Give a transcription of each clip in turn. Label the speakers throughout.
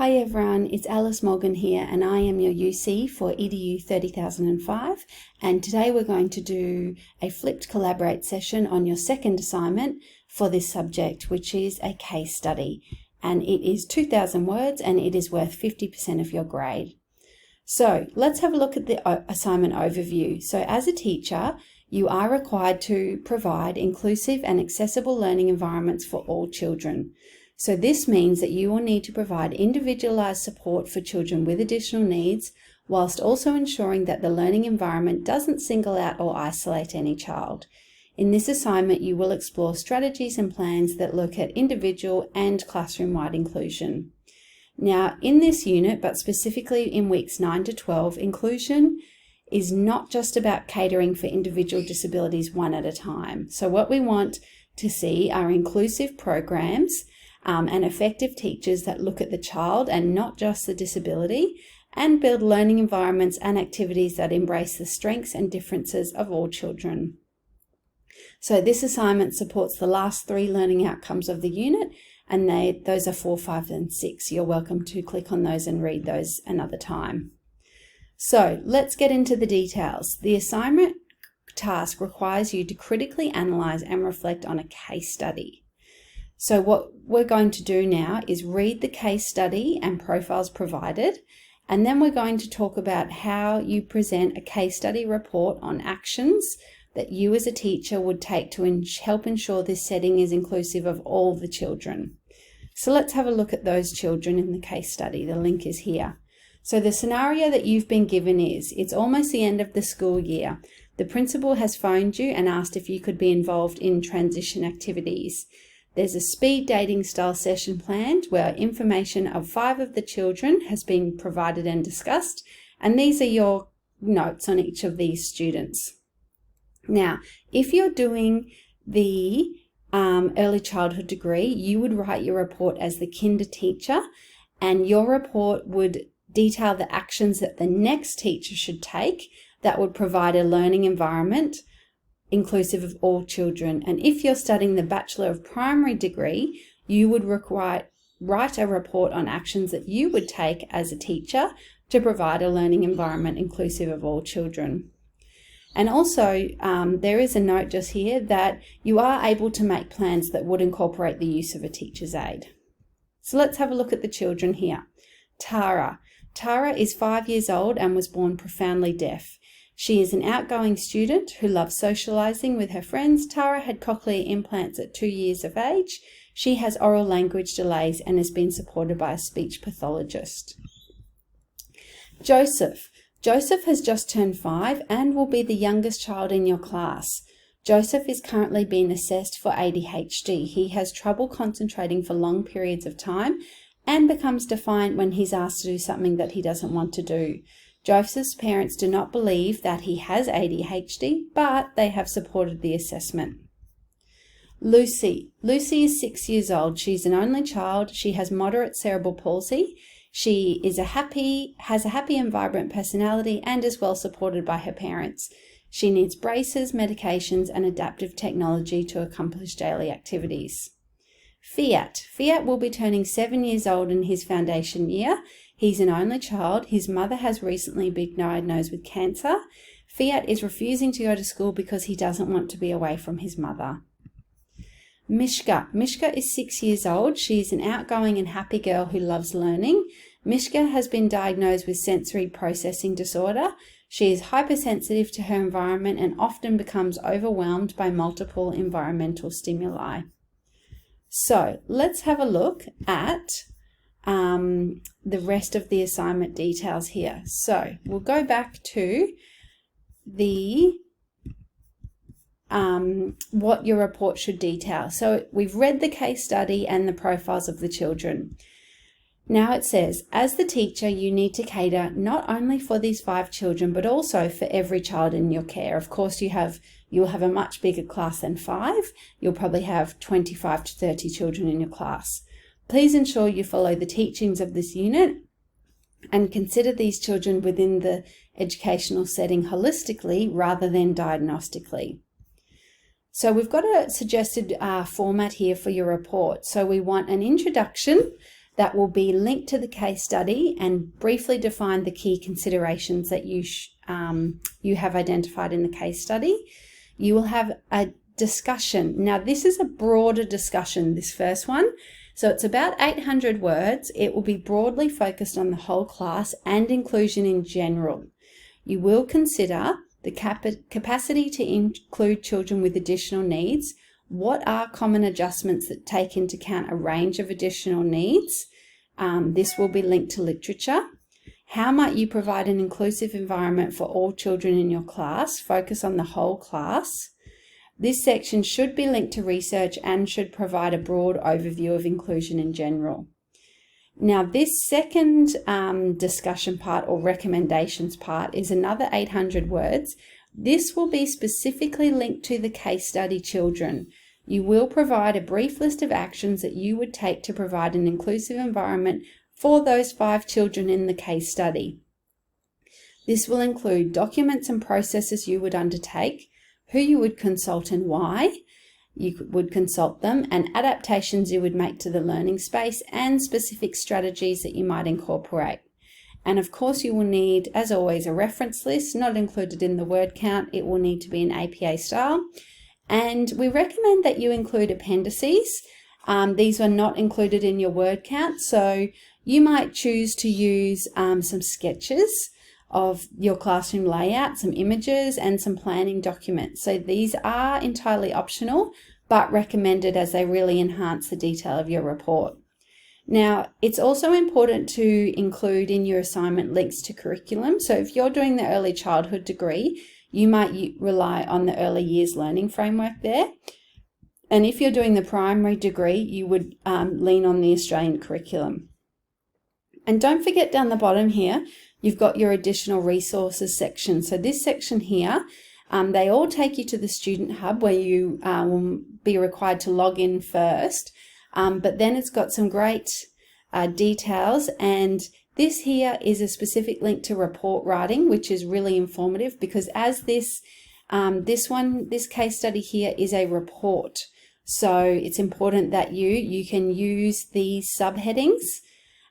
Speaker 1: Hi everyone, it's Alice Morgan here and I am your UC for EDU 30005, and today we're going to do a flipped collaborate session on your second assignment for this subject, which is a case study, and it is 2,000 words and it is worth 50% of your grade. So let's have a look at the assignment overview. So as a teacher, you are required to provide inclusive and accessible learning environments for all children. So this means that you will need to provide individualised support for children with additional needs, whilst also ensuring that the learning environment doesn't single out or isolate any child. In this assignment, you will explore strategies and plans that look at individual and classroom-wide inclusion. Now, in this unit, but specifically in weeks 9 to 12, inclusion is not just about catering for individual disabilities one at a time. So what we want to see are inclusive programs and effective teachers that look at the child and not just the disability, and build learning environments and activities that embrace the strengths and differences of all children. So this assignment supports the last 3 learning outcomes of the unit, and those are 4, 5 and 6. You're welcome to click on those and read those another time. So let's get into the details. The assignment task requires you to critically analyse and reflect on a case study. So what we're going to do now is read the case study and profiles provided, and then we're going to talk about how you present a case study report on actions that you as a teacher would take to help ensure this setting is inclusive of all the children. So let's have a look at those children in the case study. The link is here. So the scenario that you've been given is, it's almost the end of the school year. The principal has phoned you and asked if you could be involved in transition activities. There's a speed dating style session planned where information of 5 of the children has been provided and discussed, and these are your notes on each of these students. Now, if you're doing the early childhood degree, you would write your report as the kinder teacher, and your report would detail the actions that the next teacher should take that would provide a learning environment inclusive of all children. And if you're studying the Bachelor of Primary degree, you would write a report on actions that you would take as a teacher to provide a learning environment inclusive of all children. And also, there is a note just here that you are able to make plans that would incorporate the use of a teacher's aide. So let's have a look at the children here. Tara. Tara is 5 years old and was born profoundly deaf. She is an outgoing student who loves socialising with her friends. Tara had cochlear implants at 2 years of age. She has oral language delays and has been supported by a speech pathologist. Joseph. Joseph has just turned 5 and will be the youngest child in your class. Joseph is currently being assessed for ADHD. He has trouble concentrating for long periods of time and becomes defiant when he's asked to do something that he doesn't want to do. Joseph's parents do not believe that he has ADHD, but they have supported the assessment. Lucy. Lucy is 6 years old. She's an only child. She has moderate cerebral palsy. She has a happy and vibrant personality and is well supported by her parents. She needs braces, medications, and adaptive technology to accomplish daily activities. Fiat. Fiat will be turning 7 years old in his foundation year. He's an only child. His mother has recently been diagnosed with cancer. Fiat is refusing to go to school because he doesn't want to be away from his mother. Mishka. Mishka is 6 years old. She's an outgoing and happy girl who loves learning. Mishka has been diagnosed with sensory processing disorder. She is hypersensitive to her environment and often becomes overwhelmed by multiple environmental stimuli. So let's have a look at the rest of the assignment details here. So we'll go back to the what your report should detail. So we've read the case study and the profiles of the children. Now it says, as the teacher, you need to cater not only for these 5 children, but also for every child in your care. Of course, you'll have a much bigger class than 5. You'll probably have 25 to 30 children in your class. Please ensure you follow the teachings of this unit and consider these children within the educational setting holistically rather than diagnostically. So we've got a suggested format here for your report. So we want an introduction that will be linked to the case study and briefly define the key considerations that you have identified in the case study. You will have a discussion. Now, this is a broader discussion, this first one. So it's about 800 words. It will be broadly focused on the whole class and inclusion in general. You will consider the capacity to include children with additional needs. What are common adjustments that take into account a range of additional needs? This will be linked to literature. How might you provide an inclusive environment for all children in your class? Focus on the whole class. This section should be linked to research and should provide a broad overview of inclusion in general. Now, this second discussion part or recommendations part is another 800 words. This will be specifically linked to the case study children. You will provide a brief list of actions that you would take to provide an inclusive environment for those 5 children in the case study. This will include documents and processes you would undertake, who you would consult and why you would consult them, and adaptations you would make to the learning space and specific strategies that you might incorporate. And of course, you will need, as always, a reference list, not included in the word count. It will need to be in APA style. And we recommend that you include appendices. These are not included in your word count, so you might choose to use some sketches of your classroom layout, some images, and some planning documents. So these are entirely optional, but recommended as they really enhance the detail of your report. Now, it's also important to include in your assignment links to curriculum. So if you're doing the early childhood degree, you might rely on the early years learning framework there. And if you're doing the primary degree, you would lean on the Australian curriculum. And don't forget down the bottom here, you've got your additional resources section. So this section here, they all take you to the Student Hub where you will be required to log in first. But then it's got some great details, and this here is a specific link to report writing, which is really informative because as this case study here is a report. So it's important that you can use these subheadings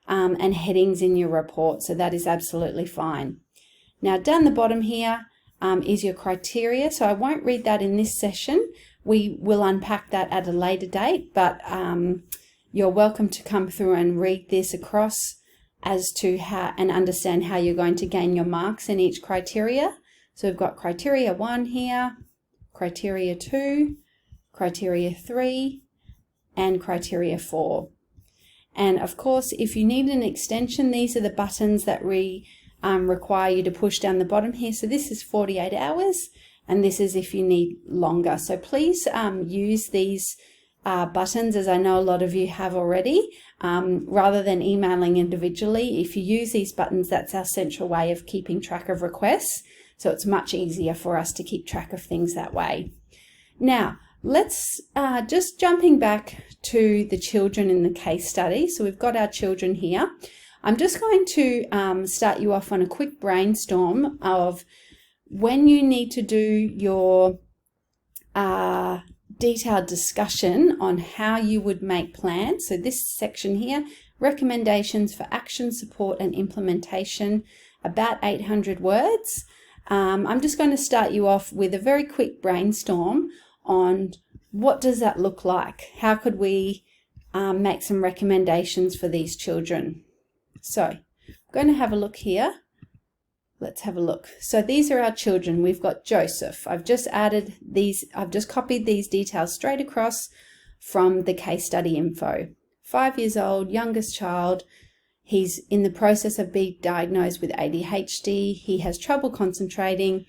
Speaker 1: and headings in your report. So that is absolutely fine. Now down the bottom here is your criteria. So I won't read that in this session. We will unpack that at a later date, but you're welcome to come through and read this across as to how and understand how you're going to gain your marks in each criteria. So we've got criteria 1 here, criteria 2, criteria 3, and criteria 4. And of course, if you need an extension, these are the buttons that require you to push down the bottom here. So this is 48 hours, and this is if you need longer. So please use these buttons, as I know a lot of you have already, rather than emailing individually. If you use these buttons, that's our central way of keeping track of requests. So it's much easier for us to keep track of things that way. Now, let's just jumping back to the children in the case study. So we've got our children here. I'm just going to start you off on a quick brainstorm of when you need to do your detailed discussion on how you would make plans. So this section here, recommendations for action, support and implementation, about 800 words. I'm just going to start you off with a very quick brainstorm on what does that look like? How could we make some recommendations for these children? So I'm going to have a look here. Let's have a look. So these are our children. We've got Joseph. I've just copied these details straight across from the case study info. 5 years old, youngest child. He's in the process of being diagnosed with ADHD. He has trouble concentrating,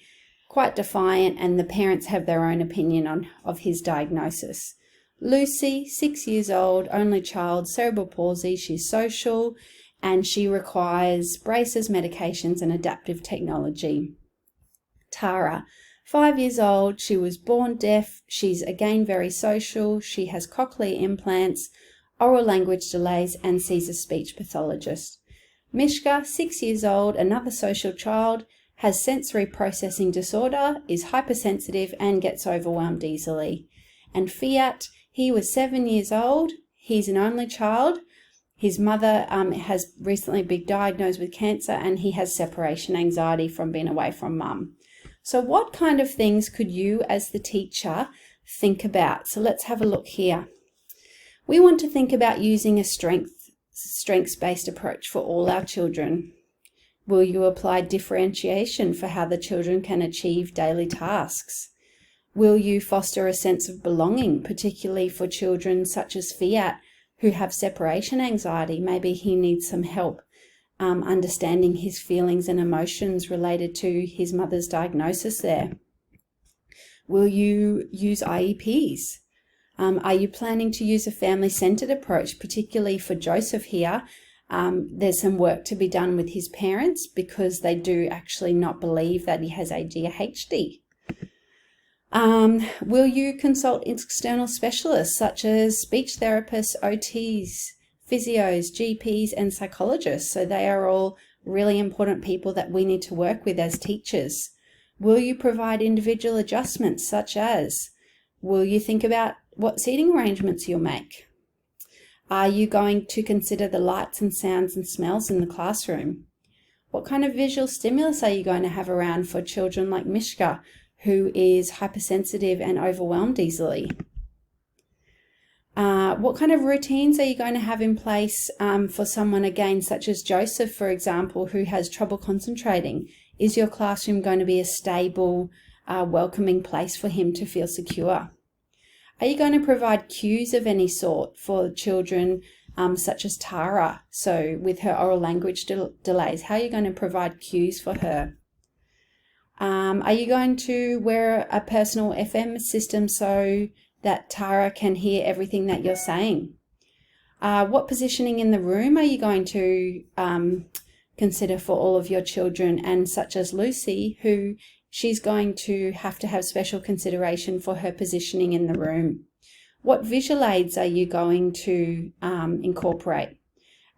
Speaker 1: quite defiant, and the parents have their own opinion of his diagnosis. Lucy, 6 years old, only child, cerebral palsy. She's social and she requires braces, medications and adaptive technology. Tara, 5 years old, she was born deaf. She's again very social. She has cochlear implants, oral language delays and sees a speech pathologist. Mishka, 6 years old, another social child, has sensory processing disorder, is hypersensitive and gets overwhelmed easily. And Fiat, he was 7 years old, he's an only child, His mother has recently been diagnosed with cancer, and he has separation anxiety from being away from mum. So what kind of things could you as the teacher think about? So let's have a look here. We want to think about using a strengths-based approach for all our children. Will you apply differentiation for how the children can achieve daily tasks? Will you foster a sense of belonging, particularly for children such as Fiat, who have separation anxiety? Maybe he needs some help understanding his feelings and emotions related to his mother's diagnosis there. Will you use IEPs? Are you planning to use a family-centered approach, particularly for Joseph here? There's some work to be done with his parents because they do actually not believe that he has ADHD. Will you consult external specialists such as speech therapists, OTs, physios, GPs, and psychologists? So they are all really important people that we need to work with as teachers. Will you provide individual adjustments such as, will you think about what seating arrangements you'll make? Are you going to consider the lights and sounds and smells in the classroom? What kind of visual stimulus are you going to have around for children like Mishka, who is hypersensitive and overwhelmed easily? What kind of routines are you going to have in place for someone, again, such as Joseph, for example, who has trouble concentrating? Is your classroom going to be a stable, welcoming place for him to feel secure? Are you going to provide cues of any sort for children such as Tara? So with her oral language delays, how are you going to provide cues for her? Are you going to wear a personal FM system so that Tara can hear everything that you're saying? What positioning in the room are you going to consider for all of your children, and such as Lucy, who she's going to have special consideration for her positioning in the room? What visual aids are you going to incorporate?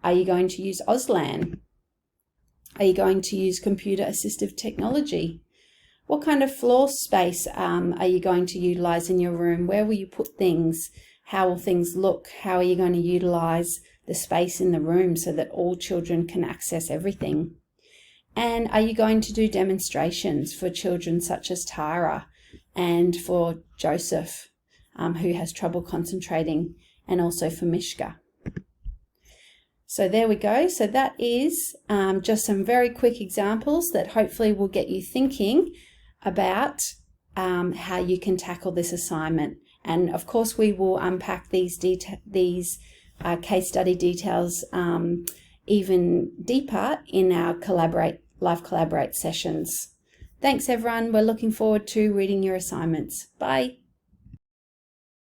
Speaker 1: Are you going to use Auslan? Are you going to use computer assistive technology? What kind of floor space are you going to utilize in your room? Where will you put things? How will things look? How are you going to utilize the space in the room so that all children can access everything? And are you going to do demonstrations for children such as Tara and for Joseph, who has trouble concentrating, and also for Mishka? So there we go. So that is just some very quick examples that hopefully will get you thinking about how you can tackle this assignment. And of course, we will unpack these case study details even deeper in our live collaborate sessions. Thanks everyone. We're looking forward to reading your assignments. Bye.